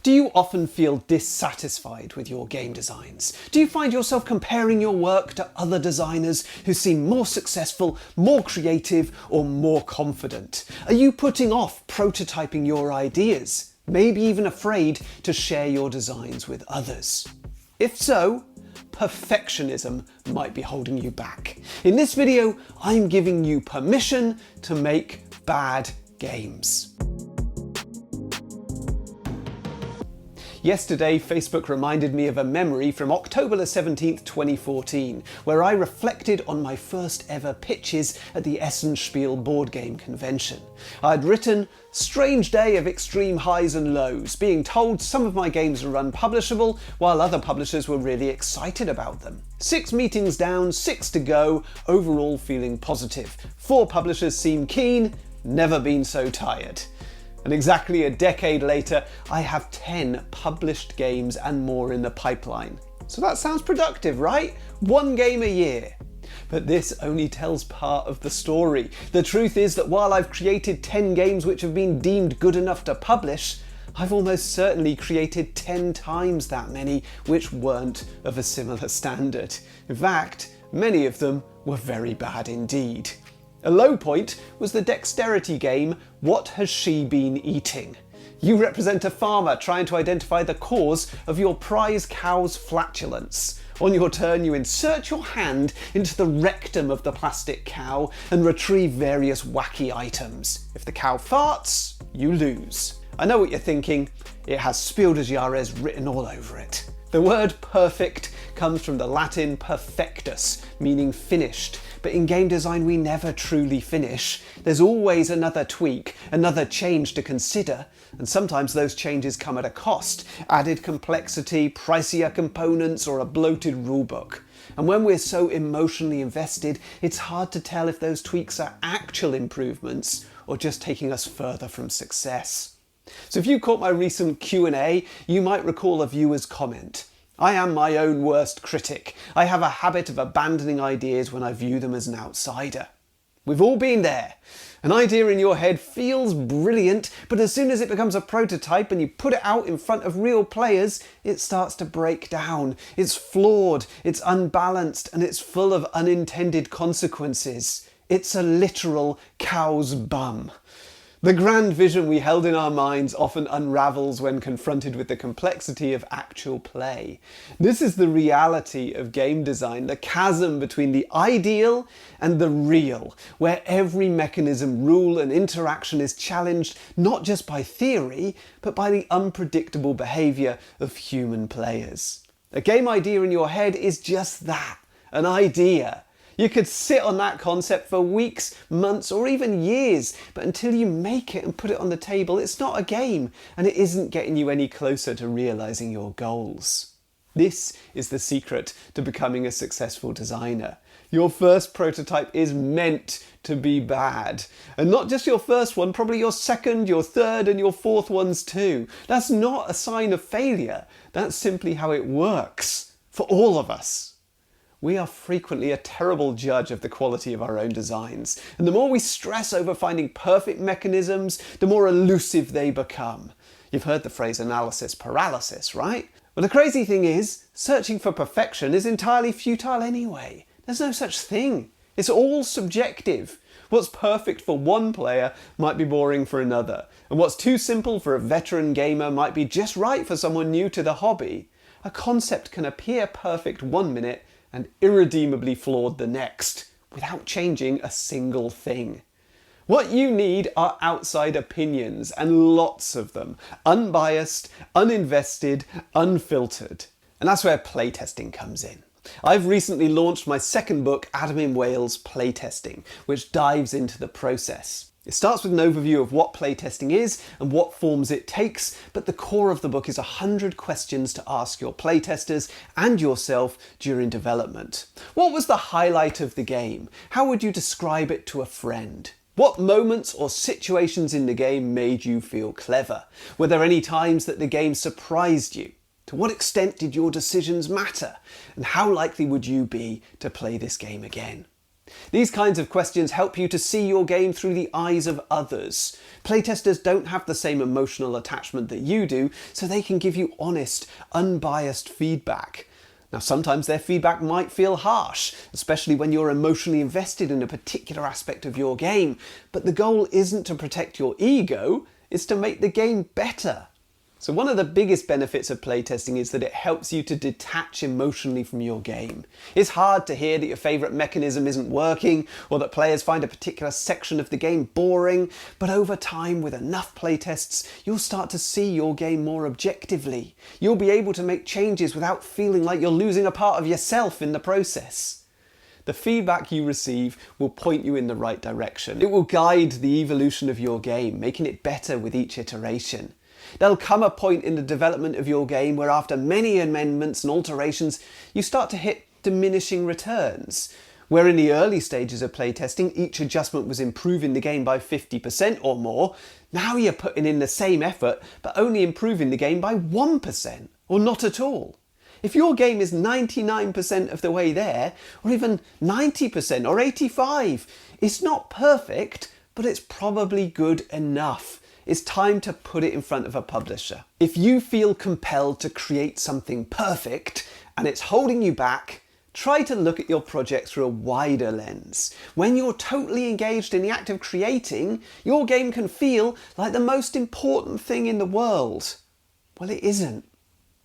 Do you often feel dissatisfied with your game designs? Do you find yourself comparing your work to other designers who seem more successful, more creative, or more confident? Are you putting off prototyping your ideas? Maybe even afraid to share your designs with others? If so, perfectionism might be holding you back. In this video, I'm giving you permission to make bad games. Yesterday, Facebook reminded me of a memory from October the 17th, 2014, where I reflected on my first ever pitches at the Essenspiel board game convention. I'd written, "Strange day of extreme highs and lows, being told some of my games were unpublishable, while other publishers were really excited about them. 6 meetings down, 6 to go, overall feeling positive. 4 publishers seem keen, never been so tired." And exactly a decade later, I have 10 published games and more in the pipeline. So that sounds productive, right? 1 game a year. But this only tells part of the story. The truth is that while I've created 10 games which have been deemed good enough to publish, I've almost certainly created 10 times that many which weren't of a similar standard. In fact, many of them were very bad indeed. A low point was the dexterity game, What Has She Been Eating? You represent a farmer trying to identify the cause of your prize cow's flatulence. On your turn, you insert your hand into the rectum of the plastic cow and retrieve various wacky items. If the cow farts, you lose. I know what you're thinking, it has Spiel des Jahres written all over it. The word perfect comes from the Latin perfectus, meaning finished. But in game design, we never truly finish. There's always another tweak, another change to consider, and sometimes those changes come at a cost. Added complexity, pricier components, or a bloated rulebook. And when we're so emotionally invested, it's hard to tell if those tweaks are actual improvements or just taking us further from success. So if you caught my recent Q&A, you might recall a viewer's comment. I am my own worst critic. I have a habit of abandoning ideas when I view them as an outsider. We've all been there. An idea in your head feels brilliant, but as soon as it becomes a prototype and you put it out in front of real players, it starts to break down. It's flawed, it's unbalanced, and it's full of unintended consequences. It's a literal cow's bum. The grand vision we held in our minds often unravels when confronted with the complexity of actual play. This is the reality of game design, the chasm between the ideal and the real, where every mechanism, rule and interaction is challenged not just by theory, but by the unpredictable behaviour of human players. A game idea in your head is just that, an idea. You could sit on that concept for weeks, months, or even years, but until you make it and put it on the table, it's not a game, and it isn't getting you any closer to realising your goals. This is the secret to becoming a successful designer. Your first prototype is meant to be bad. And not just your first one, probably your second, your third, and your fourth ones too. That's not a sign of failure. That's simply how it works for all of us. We are frequently a terrible judge of the quality of our own designs, and the more we stress over finding perfect mechanisms, the more elusive they become. You've heard the phrase analysis paralysis, right? Well, the crazy thing is, searching for perfection is entirely futile anyway. There's no such thing. It's all subjective. What's perfect for one player might be boring for another, and what's too simple for a veteran gamer might be just right for someone new to the hobby. A concept can appear perfect one minute and irredeemably flawed the next, without changing a single thing. What you need are outside opinions, and lots of them. Unbiased, uninvested, unfiltered. And that's where playtesting comes in. I've recently launched my second book, Adam in Wales Playtesting, which dives into the process. It starts with an overview of what playtesting is and what forms it takes, but the core of the book is 100 questions to ask your playtesters and yourself during development. What was the highlight of the game? How would you describe it to a friend? What moments or situations in the game made you feel clever? Were there any times that the game surprised you? To what extent did your decisions matter? And how likely would you be to play this game again? These kinds of questions help you to see your game through the eyes of others. Playtesters don't have the same emotional attachment that you do, so they can give you honest, unbiased feedback. Now, sometimes their feedback might feel harsh, especially when you're emotionally invested in a particular aspect of your game, but the goal isn't to protect your ego, it's to make the game better. So one of the biggest benefits of playtesting is that it helps you to detach emotionally from your game. It's hard to hear that your favourite mechanism isn't working, or that players find a particular section of the game boring, but over time, with enough playtests, you'll start to see your game more objectively. You'll be able to make changes without feeling like you're losing a part of yourself in the process. The feedback you receive will point you in the right direction. It will guide the evolution of your game, making it better with each iteration. There'll come a point in the development of your game where after many amendments and alterations, you start to hit diminishing returns. Where in the early stages of playtesting, each adjustment was improving the game by 50% or more, now you're putting in the same effort, but only improving the game by 1%, or not at all. If your game is 99% of the way there, or even 90% or 85%, it's not perfect, but it's probably good enough. It's time to put it in front of a publisher. If you feel compelled to create something perfect and it's holding you back, try to look at your project through a wider lens. When you're totally engaged in the act of creating, your game can feel like the most important thing in the world. Well, it isn't.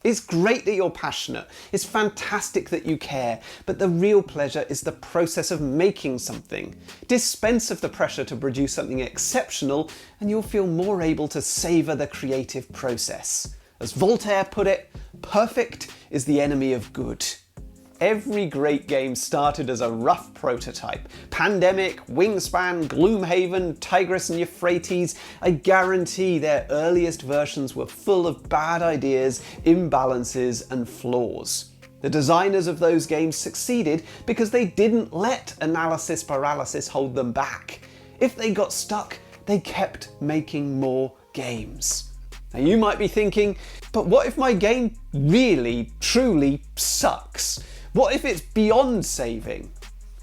It's great that you're passionate, it's fantastic that you care, but the real pleasure is the process of making something. Dispense of the pressure to produce something exceptional and you'll feel more able to savour the creative process. As Voltaire put it, perfect is the enemy of good. Every great game started as a rough prototype. Pandemic, Wingspan, Gloomhaven, Tigris and Euphrates, I guarantee their earliest versions were full of bad ideas, imbalances and flaws. The designers of those games succeeded because they didn't let analysis paralysis hold them back. If they got stuck, they kept making more games. Now you might be thinking, but what if my game really, truly sucks? What if it's beyond saving?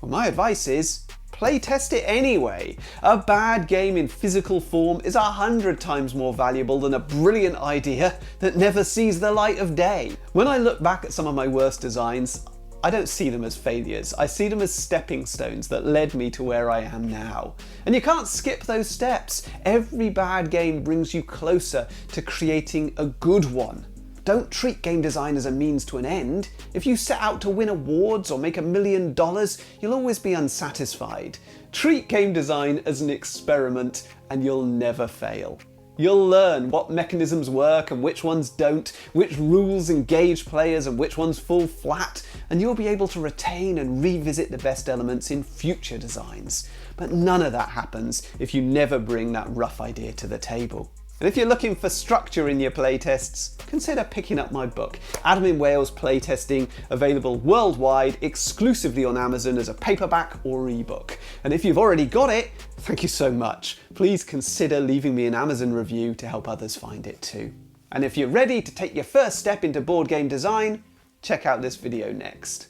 Well, my advice is, playtest it anyway. A bad game in physical form is 100 times more valuable than a brilliant idea that never sees the light of day. When I look back at some of my worst designs, I don't see them as failures. I see them as stepping stones that led me to where I am now. And you can't skip those steps. Every bad game brings you closer to creating a good one. Don't treat game design as a means to an end. If you set out to win awards or make $1 million, you'll always be unsatisfied. Treat game design as an experiment and you'll never fail. You'll learn what mechanisms work and which ones don't, which rules engage players and which ones fall flat, and you'll be able to retain and revisit the best elements in future designs. But none of that happens if you never bring that rough idea to the table. And if you're looking for structure in your playtests, consider picking up my book, Adam in Wales Playtesting, available worldwide, exclusively on Amazon as a paperback or ebook. And if you've already got it, thank you so much. Please consider leaving me an Amazon review to help others find it too. And if you're ready to take your first step into board game design, check out this video next.